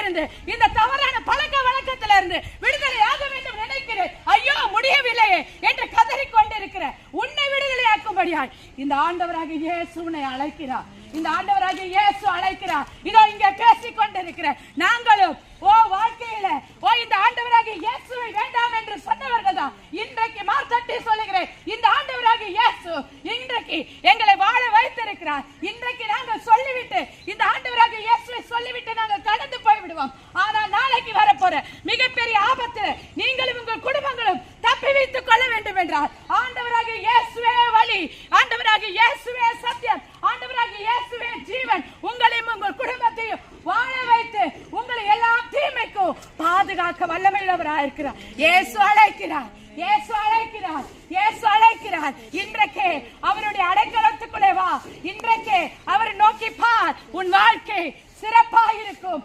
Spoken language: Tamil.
இருந்து, இந்த தவறான பழக்க வழக்கத்தில இருந்து விடுதலையாக வேண்டும் நினைக்கிறேன். ஐயோ முடியவில்லையே என்று கதறிக்கொண்டிருக்கிற உன்னை விடுதலையாக்கும்படியாய் இந்த ஆண்டவராகிய இயேசு உன்னை அழைக்கிறார். இந்த ஆண்டவராகிய இயேசு அழைக்கிறார். இதோ இங்கே பேசிக் கொண்டிருக்கிற நாங்களும் வாழ்க்கையில இந்த ஆண்டவராகிய இயேசுவை வேண்டாம் என்று சொன்னவர்கள் தான் இன்றைக்கு மார்த்தட்டி சொல்லுகிறேன். இந்த ஆண்டவராகிய இயேசு இன்றைக்கு எங்களை வாழ வைத்திருக்கிறார். இன்றைக்கு நாங்கள் சொல்லிவிட்டு இந்த ஆண்டவராகிய இயேசுவை சொல்லிவிட்டு நாங்கள் கடந்து போய்விடுவோம். ஆனால் நாளைக்கு வரப்போற மிகப்பெரிய ஆபத்து நீங்களும் உங்கள் குடும்பங்களும் தப்பி வைத்துக் கொள்ள வேண்டும் என்றால் ஆண்டவராகிய இயேசுவே வழி, ஆண்டவராகிய இயேசுவே சத்தியம், ஆண்டவராகிய இயேசுவே ஜீவன். உங்களையும் உங்கள் குடும்பத்தையும் வாழ வைத்து உங்களை எல்லா தீமைக்கும் பாதுகாக்க வல்லமையுள்ளவராயிருக்கிறார். இயேசு அழைக்கிறார், இயேசு அழைக்கிறார், இயேசு அழைக்கிறார். இன்றைக்கே அவருடைய அடைக்கலத்துக்குள்ளே வா. இன்றைக்கே அவரை நோக்கி பார். உன் வாழ்க்கை சிறப்பாக இருக்கும்.